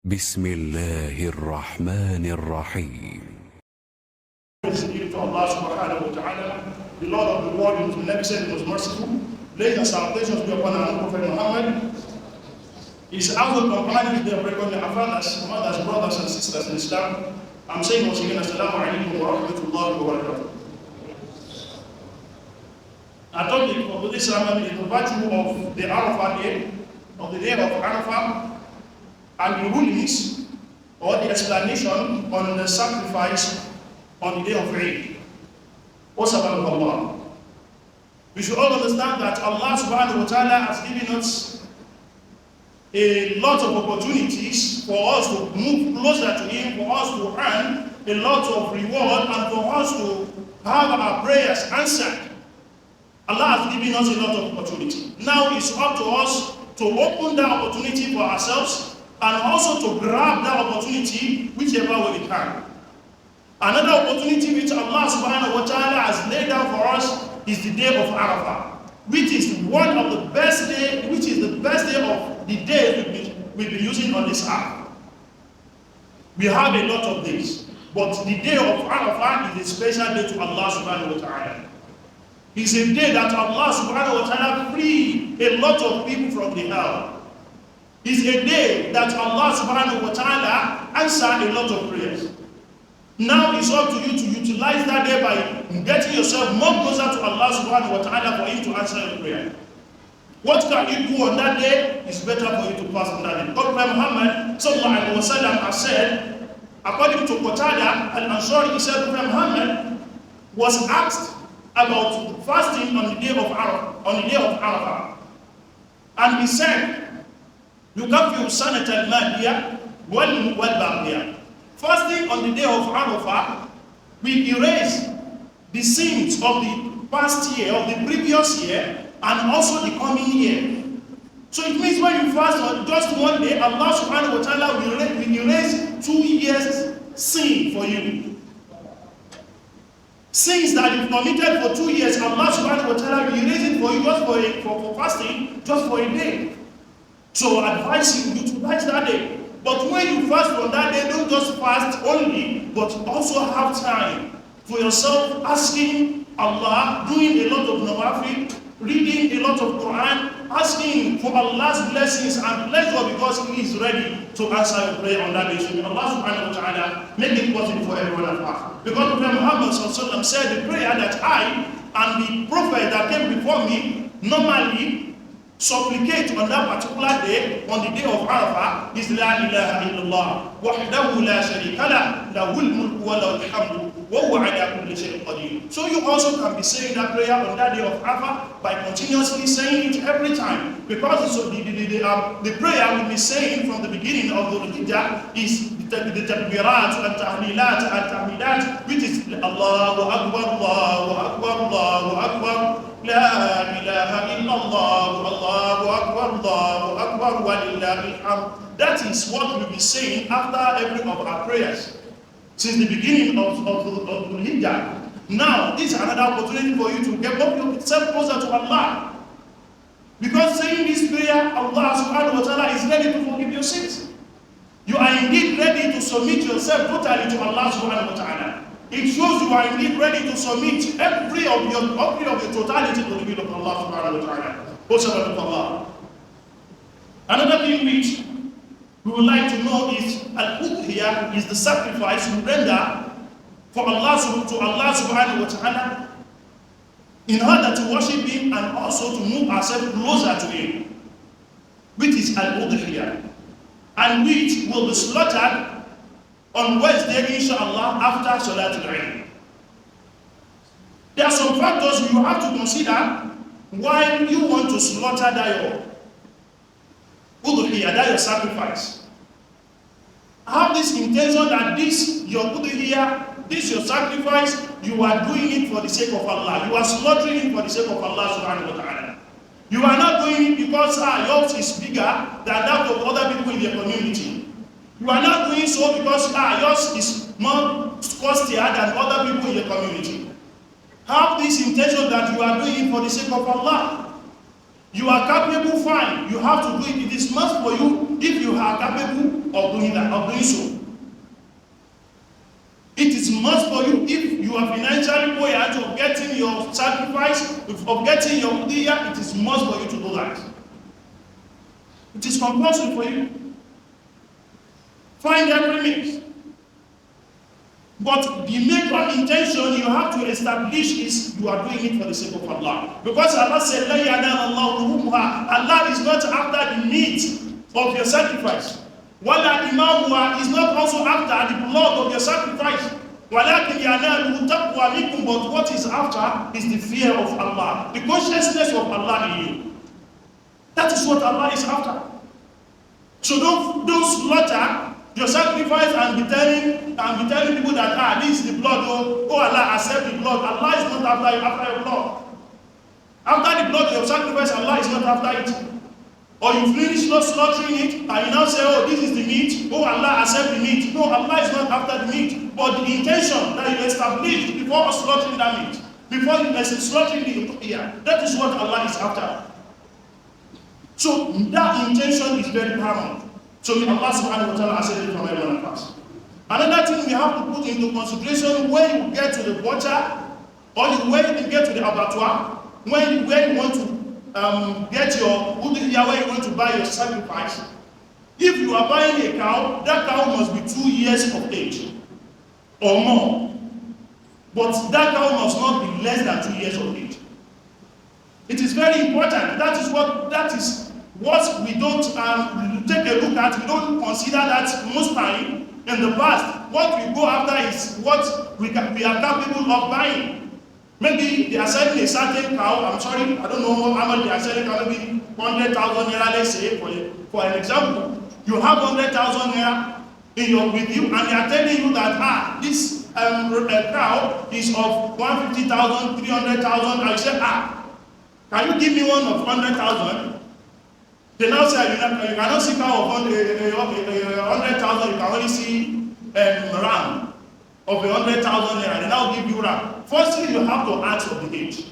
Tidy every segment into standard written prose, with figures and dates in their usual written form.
بسم الله الرحمن الرحيم. Praise be to Allah subhanahu wa ta'ala, the Lord of the world, who never said he was merciful. Blessings and salutations be upon our Prophet Muhammad. His household companions, their record, our fathers, mothers, brothers, and sisters in Islam. I'm saying once again, Assalamu alaikum wa rahmatullahi wa barakatuh. Our topic of this sermon is the virtue of the Arafah day, of the day of Arafah, and the rulings or the explanation on the sacrifice on the day of Eid. Allah. We should all understand that Allah subhanahu wa ta'ala has given us a lot of opportunities for us to move closer to Him, for us to earn a lot of reward, and for us to have our prayers answered. Allah has given us a lot of opportunity. Now it's up to us to open that opportunity for ourselves and also to grab that opportunity whichever way we can. Another opportunity which Allah subhanahu wa ta'ala has laid down for us is the day of Arafah, which is one of the best day, which is the best day of the days we've been using on this earth. We have a lot of days, but the day of Arafah is a special day to Allah subhanahu wa ta'ala. It's a day that Allah subhanahu wa ta'ala freed a lot of people from the hell. It's a day that Allah subhanahu wa ta'ala answered a lot of prayers. Now it's up to you to utilize that day by getting yourself more closer to Allah subhanahu wa ta'ala for Him to answer your prayer. What can you do on that day is better for you to pass on that day. Prophet Muhammad sallallahu alaihi wasallam has said, according to Qatada al-Ansari, he said Prophet Muhammad was asked about fasting on the day of Arafah, and he said, يكفر السنة الماضية والباقية. Fasting on the day of Arafah will erase the sins of the past year, of the previous year, and also the coming year. So it means when you fast on just one day, Allah subhanahu wa ta'ala will erase 2 years sin for you. Sins that you've committed for 2 years, Allah subhanahu wa ta'ala will erase it for you just for fasting, just for a day. So I advise you to utilize that day. But when you fast on that day, don't just fast only, but also have time for yourself, asking Allah, doing a lot of nawafil, reading a lot of Quran, asking for Allah's blessings and pleasure, because He is ready to answer your prayer on that day. So Allah subhanahu wa ta'ala make it possible for everyone of us. Because Prophet Muhammad sallallahu alaihi wasallam said the prayer that I and the prophet that came before me normally supplicate on that particular day, on the day of Arafah, is La ilaha illallah wahdahu la sharika lah, lahul mulku wa lahul hamdu wa huwa ala kulli shay'in qadir. So you also can be saying that prayer on that day of Arafah by continuously saying it every time, because the prayer will be saying from the beginning of the Udhiyyah is the takbirat and tahlilat and tahmidat, which is Allahu Akbar, Allahu Akbar, Allahu Akbar, La ilaha illallah, Allahu Akbar, Allahu Akbar, wa lillahi alhamd. That is what we'll be saying after every of our prayers since the beginning of the Udhiyyah. Now, this is another opportunity for you to get yourself closer to Allah. Because saying this prayer, Allah subhanahu wa ta'ala is ready to forgive your sins. You are indeed ready to submit yourself totally to Allah subhanahu wa ta'ala. It shows you are indeed ready to submit every of your totality to the will of Allah subhanahu wa ta'ala. Another thing which we would like to know is Udhiyyah is the sacrifice we render for Allah subhanahu wa ta'ala in order to worship Him and also to move ourselves closer to Him, which is Udhiyyah, and which will be slaughtered on Wednesday, inshallah, after Salatul Eid. There are some factors you have to consider while you want to slaughter that your Udhiyyah, that your sacrifice. Have this intention that this your Udhiyyah, this your sacrifice, you are doing it for the sake of Allah. You are slaughtering it for the sake of Allah subhanahu wa ta'ala. You are not doing it because yours is bigger than that of other people in your community. You are not doing so because yours is more costlier than other people in your community. Have this intention that you are doing it for the sake of Allah. You are capable, fine. You have to do it. It is must for you. If you are capable, of doing that, of doing so. It is must for you, if you are financially buoyant of getting your sacrifice, of getting your Udhiyyah, it is must for you to do that. It is compulsory for you. Find every means. But the major intention you have to establish is you are doing it for the sake of Allah. Because Allah said, Allah is not after the meat of your sacrifice. Wala imamuha is not also after the blood of your sacrifice. Walakin yanaluhu taqwa minkum, but what is after is the fear of Allah, the consciousness of Allah in you. That is what Allah is after. So don't slaughter your sacrifice and be telling people that this is the blood. Oh Allah, accept the blood. Allah is not after your blood. After the blood of your sacrifice, Allah is not after it. Or you finish not slaughtering it, and you now say, oh, this is the meat. Oh, Allah, accept the meat. No, Allah is not after the meat. But the intention that you established before slaughtering that meat, before you slaughtering the Udhiyyah, that is what Allah is after. So that intention is very paramount. So may Allah subhanahu wa ta'ala accept it from everyone of us. Another thing we have to put into consideration when you get to the butcher, or when you get to the abattoir, when you want to get your Udhiyyah, where you want to buy your sacrifice. If you are buying a cow, that cow must be 2 years of age or more. But that cow must not be less than 2 years of age. It is very important. That is what we don't take a look at. We don't consider that most time in the past. What we go after is what we are capable of buying. Maybe they are selling a certain cow, I don't know how much they are selling, maybe 100,000 naira, let's say, for an example. You have 100,000 naira with you, and they are telling you that, this cow is of 150,000, 300,000, and you say, can you give me one of 100,000? They now say, you cannot see cow of 100,000, you can only see ram of 100,000 naira. They now give you ram. Firstly, you have to ask of the age.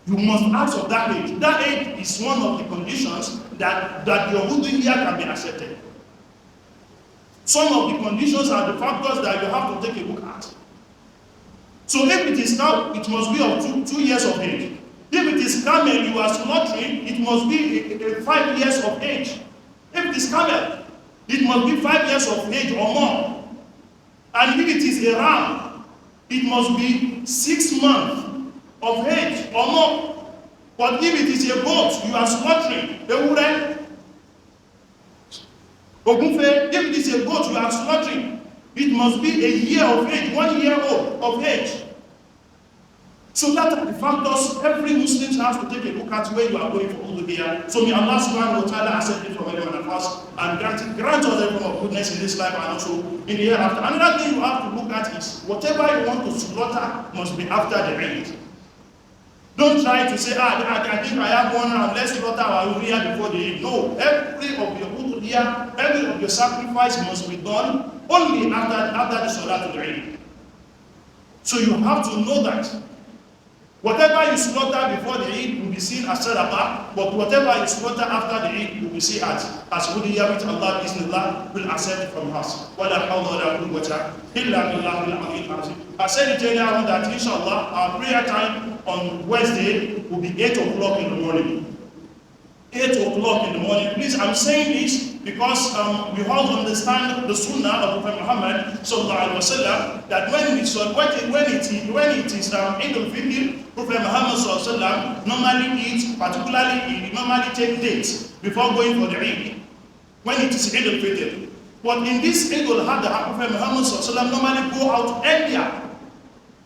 You must ask of that age. That age is one of the conditions that your Udhiyyah can be accepted. Some of the conditions are the factors that you have to take a look at. So if it is cow, it must be of 2 years of age. If it is camel you are slaughtering, it must be 5 years of age. If it is camel, it must be 5 years of age or more. And if it is a ram, it must be 6 months of age or more. But if it is a goat you are slaughtering, if it is a goat you are slaughtering, it must be a year of age, 1 year old of age. So that are the factors every Muslim has to take a look at when you are going for Udhiyyah. So may Allah subhanahu wa ta'ala accept it from everyone of us and grant us every form of goodness in this life and also in the hereafter. Another thing you have to look at is whatever you want to slaughter must be after the Eid. Don't try to say, I think I have one and let's slaughter our Udhiyyah before the Eid. No, every of your Udhiyyah, every of your sacrifice must be done only after the Salatul Eid. So you have to know that whatever you slaughter before the Eid will be seen as sadaqah, but whatever you slaughter after the Eid will be seen as Udhiyyah, which Allah Bismillah will accept from us. وَلَا حَوْلَ وَلَا قُوَّةَ إِلَّا بِاللَّهِ الْعَلِيِّ الْعَظِيمِ. I said it earlier on that inshallah our prayer time on Wednesday will be 8 o'clock in the morning. 8 o'clock in the morning. Please, I'm saying this because we all understand the sunnah of Prophet Muhammad sallallahu alaihi wasallam that when it is Eid al-Fitr, Prophet Muhammad sallallahu alaihi wasallam normally eats, particularly he normally take dates before going for the Eid when it is Eid al-Fitr. But in this Eid al-Adha, Prophet Muhammad sallallahu alaihi wasallam normally go out earlier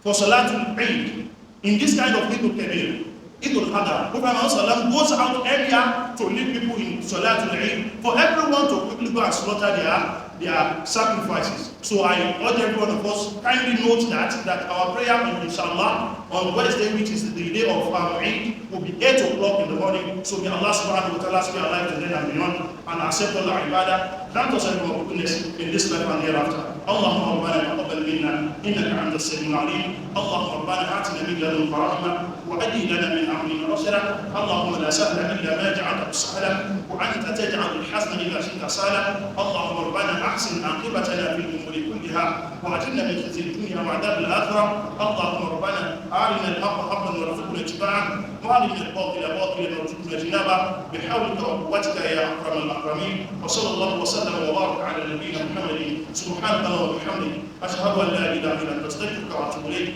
for Salatul Eid. In this kind of Eid al-Kabir, Eid al-Adha, Prophet Muhammad goes out earlier to lead people in Salatul Eid for everyone to quickly go and slaughter their sacrifices. So I urge every one of us kindly note that our prayer inshallah on Wednesday, which is the day of Eid, will be 8 o'clock in the morning. So may Allah subhanahu wa ta'ala spare our life today and beyond and accept all our ibadah. Grant us every goodness in this life and hereafter. اللهم ربنا تقبل منا انك انت السميع العليم. اللهم ربنا اتنا من لدنك رحمه وهيئ لنا من امرنا رشدا. اللهم لا سهل الا ما جعلته سهلا وأنت تجعل الحزن إذا شئت سهلا. اللهم ربنا أحسن عاقبتنا في الأمور كلها وأجرنا من خزي الدنيا وعذاب الآخرة. اللهم ربنا أرنا الحق حقا وارزقنا اتباعه وأرنا الباطل باطلا وارزقنا اجتنابه بحولك وقوتك يا أكرم الأكرمين. وصلى الله وسلم وبارك على نبينا محمد. سبحانك اللهم وبحمدك أشهد أن لا إله إلا أنت أستغفرك وأتوب إليك.